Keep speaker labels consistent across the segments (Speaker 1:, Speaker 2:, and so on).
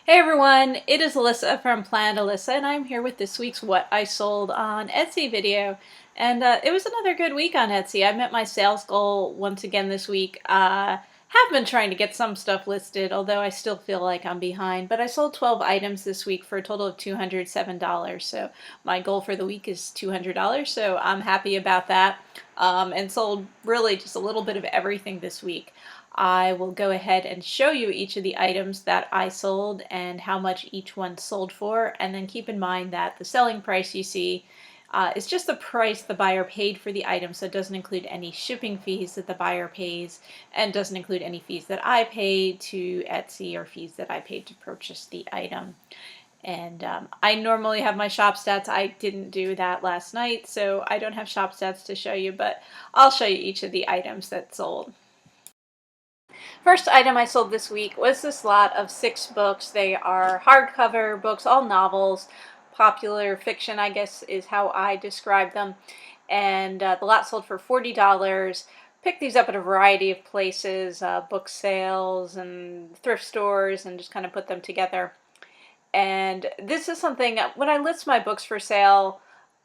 Speaker 1: Hey everyone, it is Alyssa from Planned Alyssa, and I'm here with this week's What I Sold on Etsy video. And it was another good week on Etsy. I met my sales goal once again this week. Have been trying to get some stuff listed, although I still feel like I'm behind. But I sold 12 items this week for a total of $207. So my goal for the week is $200, so I'm happy about that. And sold really just a little bit of everything this week. I will go ahead and show you each of the items that I sold and how much each one sold for, and then keep in mind that the selling price you see is just the price the buyer paid for the item, so it doesn't include any shipping fees that the buyer pays, and doesn't include any fees that I paid to Etsy or fees that I paid to purchase the item. And I normally have my shop stats. I didn't do that last night, so I don't have shop stats to show you, but I'll show you each of the items that sold. First item I sold this week was this lot of 6 books. They are hardcover books, all novels, popular fiction, I guess is how I describe them. And the lot sold for $40. Picked these up at a variety of places, book sales and thrift stores, and just kind of put them together. And this is something, when I list my books for sale,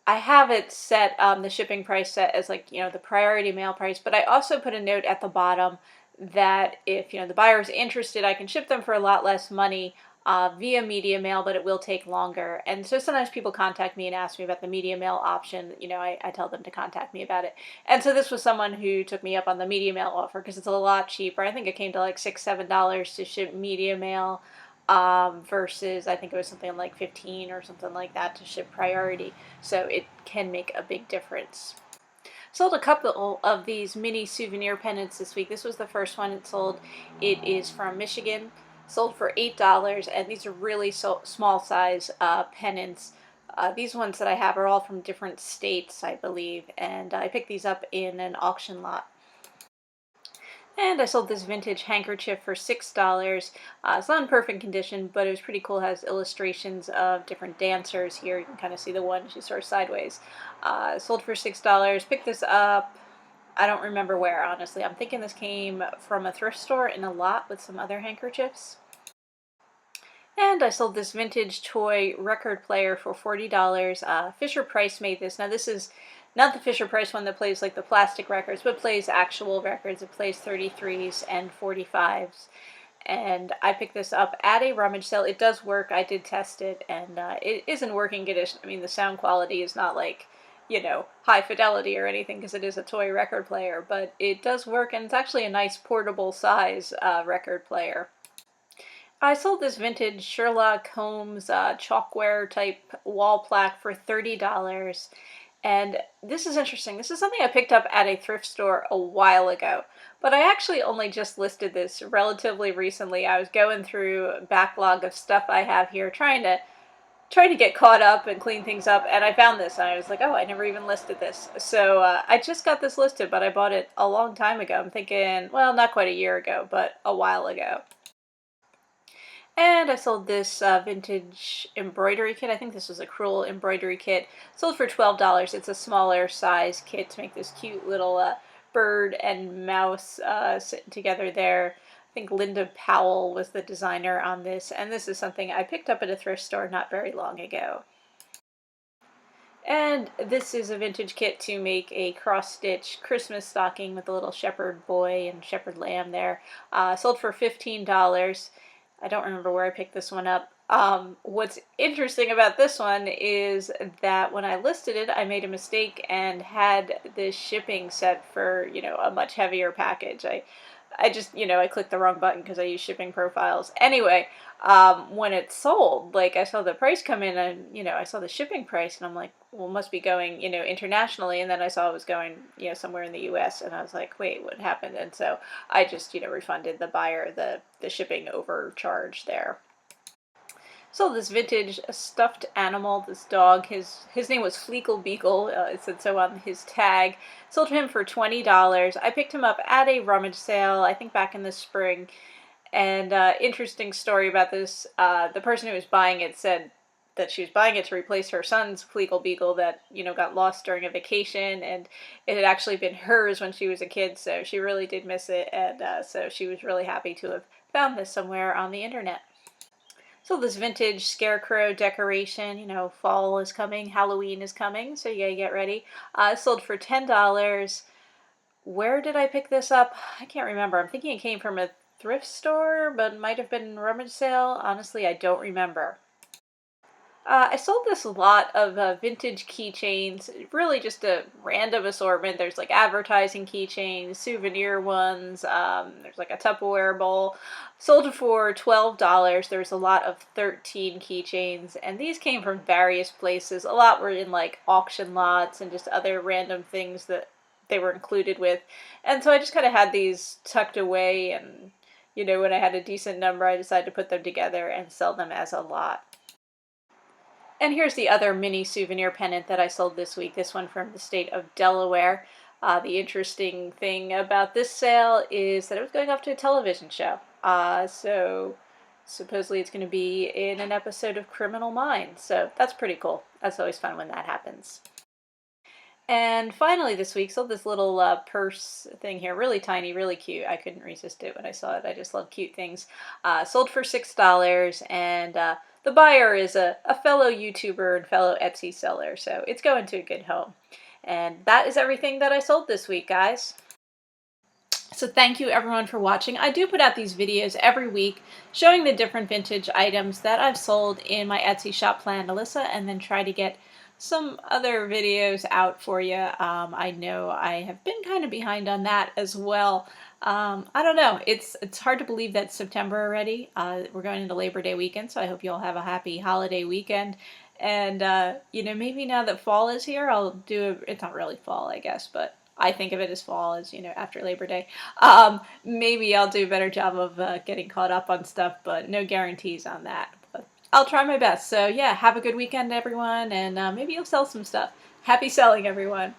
Speaker 1: I have it set, the shipping price set as like, the priority mail price, but I also put a note at the bottom that if, the buyer is interested, I can ship them for a lot less money via media mail, but it will take longer. And so sometimes people contact me and ask me about the media mail option. I tell them to contact me about it. And so this was someone who took me up on the media mail offer because it's a lot cheaper. I think it came to like $6, $7 to ship media mail versus I think it was something like 15 or something like that to ship priority. So it can make a big difference. Sold a couple of these mini souvenir pennants this week. This was the first one it sold. It is from Michigan. Sold for $8, and these are really small size pennants. These ones that I have are all from different states, I believe, and I picked these up in an auction lot. And I sold this vintage handkerchief for $6. It's not in perfect condition, but it was pretty cool. It has illustrations of different dancers here. You can kind of see the one, she's sort of sideways. Sold for $6. Picked this up, I don't remember where, honestly. I'm thinking this came from a thrift store in a lot with some other handkerchiefs. And I sold this vintage toy record player for $40. Fisher-Price made this. Now this is not the Fisher-Price one that plays like the plastic records, but plays actual records. It plays 33s and 45s. And I picked this up at a rummage sale. It does work. I did test it, and it is in working condition. I mean, the sound quality is not like, high fidelity or anything because it is a toy record player, but it does work, and it's actually a nice portable size record player. I sold this vintage Sherlock Holmes chalkware type wall plaque for $30. And this is interesting. This is something I picked up at a thrift store a while ago, but I actually only just listed this relatively recently. I was going through a backlog of stuff I have here, trying to get caught up and clean things up, and I found this, and I was like, oh, I never even listed this. So I just got this listed, but I bought it a long time ago. I'm thinking, well, not quite a year ago, but a while ago. And I sold this vintage embroidery kit. I think this was a crewel embroidery kit. Sold for $12. It's a smaller size kit to make this cute little bird and mouse sitting together there. I think Linda Powell was the designer on this, and this is something I picked up at a thrift store not very long ago. And this is a vintage kit to make a cross-stitch Christmas stocking with a little shepherd boy and shepherd lamb there. Sold for $15. I don't remember where I picked this one up. What's interesting about this one is that when I listed it, I made a mistake and had the shipping set for, a much heavier package. I just, I clicked the wrong button because I use shipping profiles. Anyway, when it sold, like, I saw the price come in and, I saw the shipping price and I'm like, well, it must be going, internationally. And then I saw it was going, somewhere in the US, and I was like, wait, what happened? And so I just, refunded the buyer the shipping overcharge there. So this vintage stuffed animal, this dog, his name was Fleekle Beagle, it said so on his tag. Sold to him for $20. I picked him up at a rummage sale, I think back in the spring. And interesting story about this, the person who was buying it said that she was buying it to replace her son's Fleekle Beagle that, got lost during a vacation, and it had actually been hers when she was a kid, so she really did miss it, and so she was really happy to have found this somewhere on the internet. So this vintage scarecrow decoration, fall is coming, Halloween is coming, so you gotta get ready. Sold for $10. Where did I pick this up? I can't remember. I'm thinking it came from a thrift store, but it might have been a rummage sale. Honestly, I don't remember. I sold this lot of vintage keychains, really just a random assortment. There's like advertising keychains, souvenir ones, there's like a Tupperware bowl. Sold for $12. There's a lot of 13 keychains, and these came from various places. A lot were in like auction lots and just other random things that they were included with. And so I just kind of had these tucked away, and when I had a decent number, I decided to put them together and sell them as a lot. And here's the other mini souvenir pennant that I sold this week, this one from the state of Delaware. The interesting thing about this sale is that it was going off to a television show. So supposedly it's going to be in an episode of Criminal Minds. So that's pretty cool. That's always fun when that happens. And finally this week, sold this little purse thing here, really tiny, really cute. I couldn't resist it when I saw it. I just love cute things. Sold for $6, and the buyer is a fellow YouTuber and fellow Etsy seller, so it's going to a good home. And that is everything that I sold this week, guys. So thank you everyone for watching. I do put out these videos every week showing the different vintage items that I've sold in my Etsy shop, Planned Alissa, and then try to get some other videos out for you. I know I have been kind of behind on that as well. I don't know. It's hard to believe that September already. We're going into Labor Day weekend, so I hope you all have a happy holiday weekend. And maybe now that fall is here, I'll do it's not really fall, I guess, but I think of it as fall, as after Labor Day. Maybe I'll do a better job of getting caught up on stuff, but no guarantees on that. But I'll try my best. So yeah, have a good weekend, everyone, and maybe you'll sell some stuff. Happy selling, everyone.